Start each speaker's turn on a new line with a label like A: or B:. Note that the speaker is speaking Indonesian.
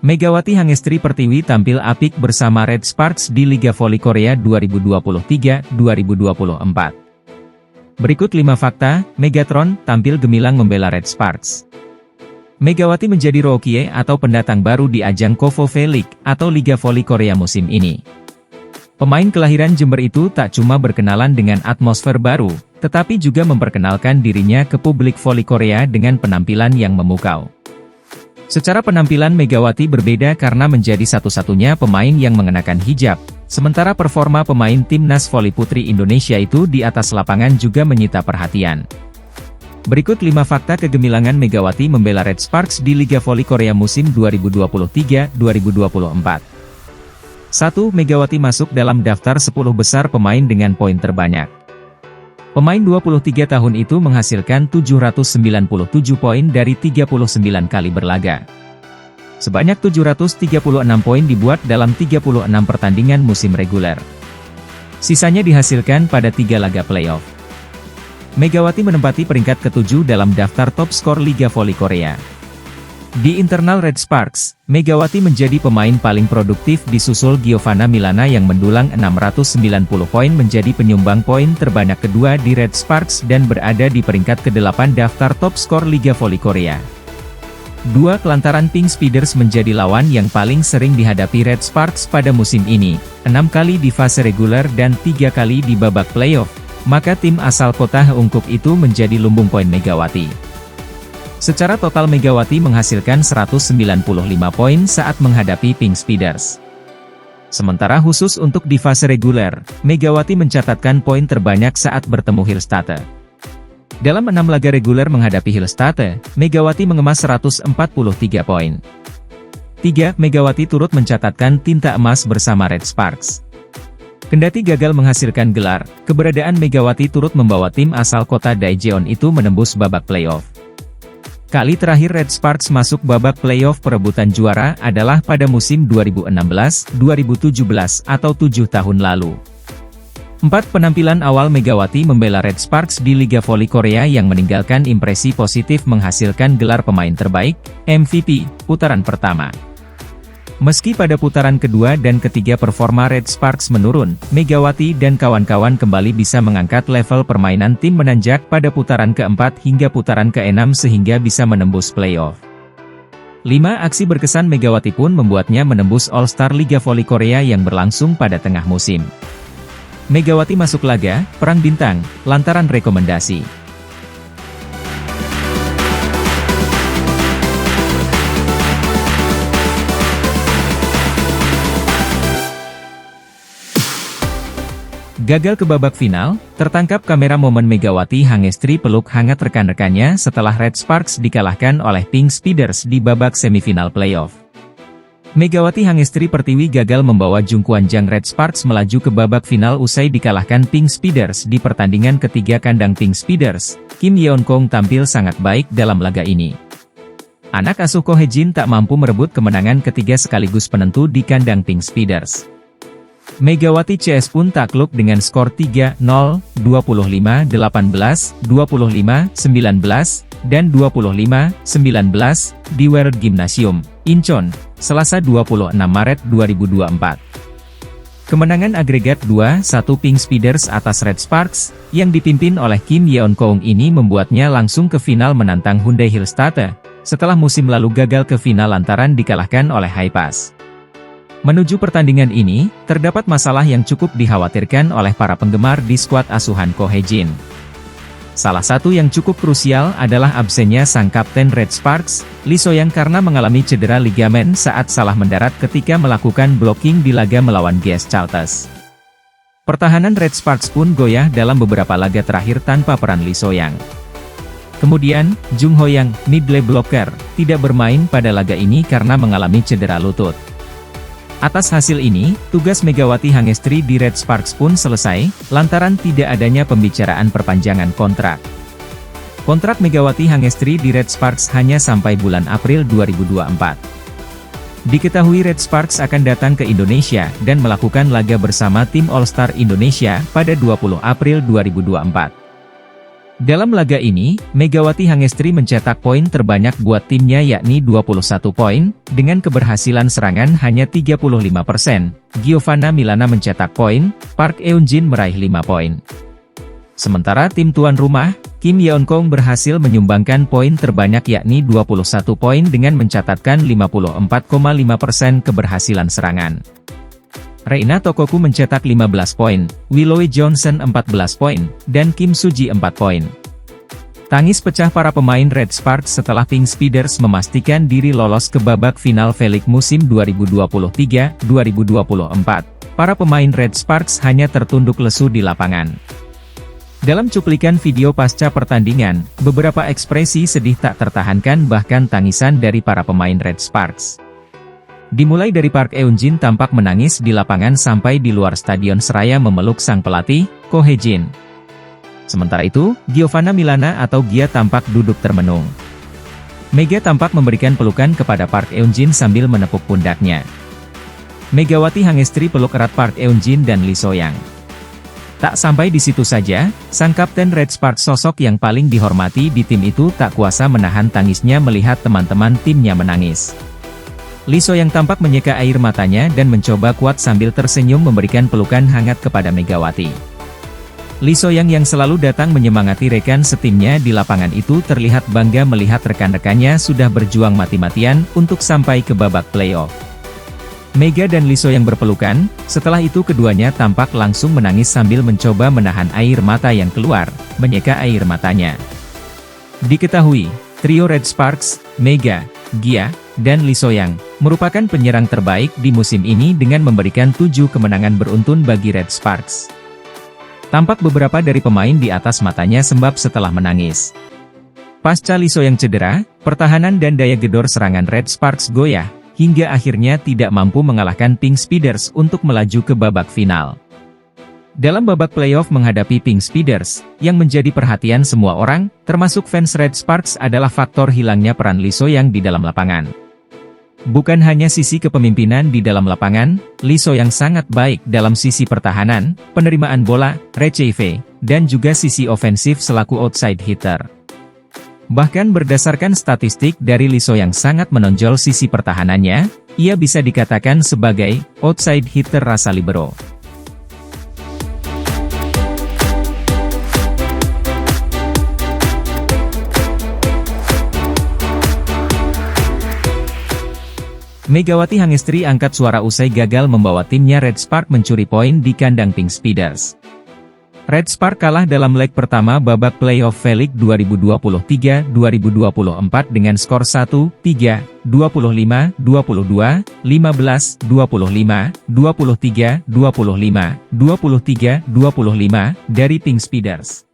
A: Megawati Hangestri Pertiwi tampil apik bersama Red Sparks di Liga Voli Korea 2023-2024. Berikut 5 fakta, Megatron tampil gemilang membela Red Sparks. Megawati menjadi rookie atau pendatang baru di ajang KOVO V-League atau Liga Voli Korea musim ini. Pemain kelahiran Jember itu tak cuma berkenalan dengan atmosfer baru, tetapi juga memperkenalkan dirinya ke publik voli Korea dengan penampilan yang memukau. Secara penampilan Megawati berbeda karena menjadi satu-satunya pemain yang mengenakan hijab, sementara performa pemain timnas voli putri Indonesia itu di atas lapangan juga menyita perhatian. Berikut 5 fakta kegemilangan Megawati membela Red Sparks di Liga Voli Korea musim 2023-2024. 1. Megawati masuk dalam daftar 10 besar pemain dengan poin terbanyak. Pemain 23 tahun itu menghasilkan 797 poin dari 39 kali berlaga. Sebanyak 736 poin dibuat dalam 36 pertandingan musim reguler. Sisanya dihasilkan pada 3 laga playoff. Megawati menempati peringkat ke-7 dalam daftar top skor Liga Voli Korea. Di internal Red Sparks, Megawati menjadi pemain paling produktif disusul Giovanna Milana yang mendulang 690 poin menjadi penyumbang poin terbanyak kedua di Red Sparks dan berada di peringkat ke-8 daftar top skor Liga Voli Korea. 2. Kelantaran Pink Speeders menjadi lawan yang paling sering dihadapi Red Sparks pada musim ini, 6 kali di fase reguler dan 3 kali di babak playoff, maka tim asal kota Heungkuk itu menjadi lumbung poin Megawati. Secara total Megawati menghasilkan 195 poin saat menghadapi Pink Speeders. Sementara khusus untuk di fase reguler, Megawati mencatatkan poin terbanyak saat bertemu Hillstatte. Dalam 6 laga reguler menghadapi Hillstatte, Megawati mengemas 143 poin. 3. Megawati turut mencatatkan tinta emas bersama Red Sparks. Kendati gagal menghasilkan gelar, keberadaan Megawati turut membawa tim asal kota Daejeon itu menembus babak playoff. Kali terakhir Red Sparks masuk babak playoff perebutan juara adalah pada musim 2016-2017 atau 7 tahun lalu. 4. Penampilan awal Megawati membela Red Sparks di Liga Voli Korea yang meninggalkan impresi positif menghasilkan gelar pemain terbaik, MVP, putaran pertama. Meski pada putaran kedua dan ketiga performa Red Sparks menurun, Megawati dan kawan-kawan kembali bisa mengangkat level permainan tim menanjak pada putaran keempat hingga putaran keenam sehingga bisa menembus playoff. 5. Aksi berkesan Megawati pun membuatnya menembus All-Star Liga Voli Korea yang berlangsung pada tengah musim. Megawati masuk laga, Perang Bintang, lantaran rekomendasi. Gagal ke babak final, tertangkap kamera momen Megawati Hangestri peluk hangat rekan-rekannya setelah Red Sparks dikalahkan oleh Pink Speeders di babak semifinal playoff. Megawati Hangestri Pertiwi gagal membawa Jungkwanjang Red Sparks melaju ke babak final usai dikalahkan Pink Speeders di pertandingan ketiga kandang Pink Speeders. Kim Yeon-kong tampil sangat baik dalam laga ini. Anak asuh Ko Hye-jin tak mampu merebut kemenangan ketiga sekaligus penentu di kandang Pink Speeders. Megawati CS pun takluk dengan skor 3-0, 25-18, 25-19, dan 25-19, di World Gymnasium, Incheon, Selasa 26 Maret 2024. Kemenangan agregat 2-1 Pink Speeders atas Red Sparks, yang dipimpin oleh Kim Yeon-kong ini membuatnya langsung ke final menantang Hyundai Hillstatte, setelah musim lalu gagal ke final lantaran dikalahkan oleh Haepas. Menuju pertandingan ini, terdapat masalah yang cukup dikhawatirkan oleh para penggemar di skuad asuhan Ko Hye-jin. Salah satu yang cukup krusial adalah absennya sang kapten Red Sparks, Lee So-young karena mengalami cedera ligamen saat salah mendarat ketika melakukan blocking di laga melawan GS Chalters. Pertahanan Red Sparks pun goyah dalam beberapa laga terakhir tanpa peran Lee So-young. Kemudian, Jung Ho-yang, middle blocker, tidak bermain pada laga ini karena mengalami cedera lutut. Atas hasil ini, tugas Megawati Hangestri di Red Sparks pun selesai, lantaran tidak adanya pembicaraan perpanjangan kontrak. Kontrak Megawati Hangestri di Red Sparks hanya sampai bulan April 2024. Diketahui Red Sparks akan datang ke Indonesia dan melakukan laga bersama tim All-Star Indonesia pada 20 April 2024. Dalam laga ini, Megawati Hangestri mencetak poin terbanyak buat timnya yakni 21 poin, dengan keberhasilan serangan hanya 35%. Giovanna Milana mencetak poin, Park Eun-jin meraih 5 poin. Sementara tim tuan rumah, Kim Yeon-kong berhasil menyumbangkan poin terbanyak yakni 21 poin dengan mencatatkan 54,5% keberhasilan serangan. Reina Tokoku mencetak 15 poin, Willow Johnson 14 poin, dan Kim Suji 4 poin. Tangis pecah para pemain Red Sparks setelah Pink Speeders memastikan diri lolos ke babak final V-League musim 2023-2024. Para pemain Red Sparks hanya tertunduk lesu di lapangan. Dalam cuplikan video pasca pertandingan, beberapa ekspresi sedih tak tertahankan bahkan tangisan dari para pemain Red Sparks. Dimulai dari Park Eun-jin tampak menangis di lapangan sampai di luar stadion seraya memeluk sang pelatih, Ko Hae-jin. Sementara itu, Giovanna Milana atau Gia tampak duduk termenung. Mega tampak memberikan pelukan kepada Park Eun-jin sambil menepuk pundaknya. Megawati Hangestri peluk erat Park Eun-jin dan Lee So-young. Tak sampai di situ saja, sang kapten Red Sparks sosok yang paling dihormati di tim itu tak kuasa menahan tangisnya melihat teman-teman timnya menangis. Lee So-young tampak menyeka air matanya dan mencoba kuat sambil tersenyum memberikan pelukan hangat kepada Megawati. Lee So-young yang selalu datang menyemangati rekan setimnya di lapangan itu terlihat bangga melihat rekan-rekannya sudah berjuang mati-matian untuk sampai ke babak playoff. Mega dan Lee So-young berpelukan, setelah itu keduanya tampak langsung menangis sambil mencoba menahan air mata yang keluar, menyeka air matanya. Diketahui, trio Red Sparks, Mega, Gia, dan Lee So-young, merupakan penyerang terbaik di musim ini dengan memberikan 7 kemenangan beruntun bagi Red Sparks. Tampak beberapa dari pemain di atas matanya sembab setelah menangis. Pasca Lee So-young cedera, pertahanan dan daya gedor serangan Red Sparks goyah, hingga akhirnya tidak mampu mengalahkan Pink Speeders untuk melaju ke babak final. Dalam babak playoff menghadapi Pink Speeders, yang menjadi perhatian semua orang, termasuk fans Red Sparks adalah faktor hilangnya peran Lee So-young di dalam lapangan. Bukan hanya sisi kepemimpinan di dalam lapangan, Lee So-young sangat baik dalam sisi pertahanan, penerimaan bola, receive, dan juga sisi ofensif selaku outside hitter. Bahkan berdasarkan statistik dari Lee So-young sangat menonjol sisi pertahanannya, ia bisa dikatakan sebagai outside hitter rasa libero. Megawati Hangestri angkat suara usai gagal membawa timnya Red Spark mencuri poin di kandang Pink Speeders. Red Spark kalah dalam leg pertama babak playoff V-League 2023-2024 dengan skor 1-3, 25-22, 15-25, 23-25, 23-25 dari Pink Speeders.